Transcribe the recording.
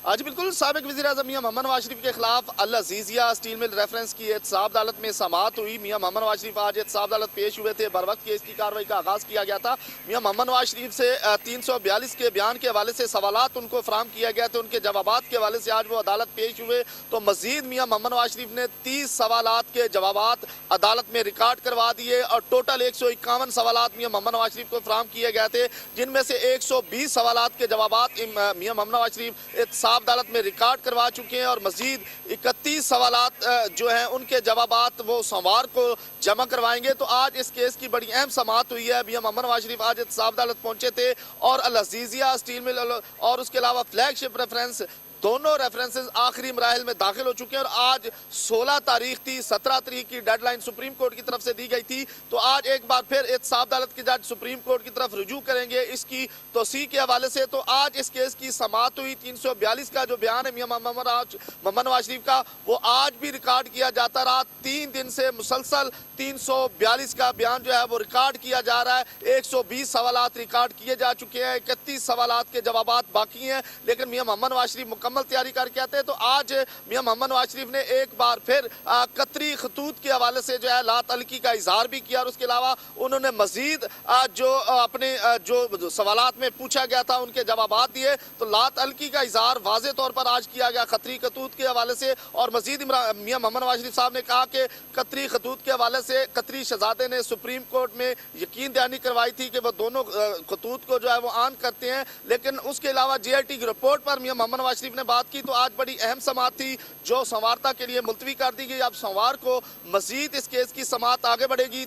جی بالکل سابق وزیر اعظم میاں محمد نواز شریف کے خلاف العزیزیہ اسٹیل مل ریفرنس کی احتساب عدالت میں سماعت ہوئی۔ میاں محمد نواز شریف آج احتساب عدالت پیش ہوئے تھے۔ بر وقت کیس کی کارروائی کا آغاز کیا گیا تھا۔ میاں محمد نواز شریف سے 342 کے بیان کے حوالے سے سوالات ان کو فراہم کیا گیا تھے، ان کے جوابات کے حوالے سے آج وہ عدالت پیش ہوئے تو مزید میاں محمد نواز شریف نے 30 سوالات کے جوابات عدالت میں ریکارڈ کروا دیے اور ٹوٹل 151 سوالات میاں محمد نواز شریف کو فراہم کیے گئے تھے، جن میں سے 120 سوالات کے جوابات میاں محمد نواز شریف احتساب عدالت میں ریکارڈ کروا چکے ہیں اور مزید 31 سوالات جو ہیں ان کے جوابات وہ سوموار کو جمع کروائیں گے۔ تو آج اس کیس کی بڑی اہم سماعت ہوئی ہے۔ میاں محمد نواز شریف آج احتساب عدالت پہنچے تھے اور العزیزیہ اسٹیل مل اور اس کے علاوہ فلیگ شپ ریفرنس دونوں ریفرنسز آخری مراحل میں داخل ہو چکے ہیں اور آج 16 تاریخ تھی، 17 تاریخ کی ڈیڈ لائن سپریم کورٹ کی طرف سے دی گئی تھی۔ تو آج ایک بار پھر احتساب عدالت کے جج سپریم کورٹ کی طرف رجوع کریں گے اس کی توسیع کے حوالے سے۔ تو آج اس کیس کی سماعت ہوئی۔ 342 کا جو بیان ہے میاں محمد نواز شریف کا وہ آج بھی ریکارڈ کیا جاتا رہا۔ 3 دن سے مسلسل 342 کا بیان جو ہے وہ ریکارڈ کیا جا رہا ہے۔ 120 سوالات ریکارڈ کیے جا چکے ہیں، 31 سوالات کے جوابات باقی ہیں، لیکن میاں محمد نواز شریف مکمل تیاری کر کے آتے ہیں۔ تو آج میاں محمد نواز شریف نے ایک بار پھر قطری خطوط کے حوالے سے جو ہے لا تعلقی کا اظہار بھی کیا اور اس کے علاوہ انہوں نے مزید جو اپنے جو سوالات میں پوچھا گیا تھا ان کے جوابات دیے۔ تو لا تعلقی کا اظہار واضح طور پر آج کیا گیا قطری خطوط کے حوالے سے اور مزید میاں محمد نواز شریف صاحب نے کہا کہ قطری خطوط کے حوالے سے قطری شہزادے نے سپریم کورٹ میں یقین دہانی کروائی تھی کہ وہ دونوں خطوط کو جو ہے وہ آن کرتے ہیں، لیکن اس کے علاوہ جے آئی ٹی کی رپورٹ پر میاں محمد نواز شریف نے بات کی۔ تو آج بڑی اہم سماعت تھی جو سوارتا کے لیے ملتوی کر دی گئی۔ اب سوموار کو مزید اس کیس کی سماعت آگے بڑھے گی۔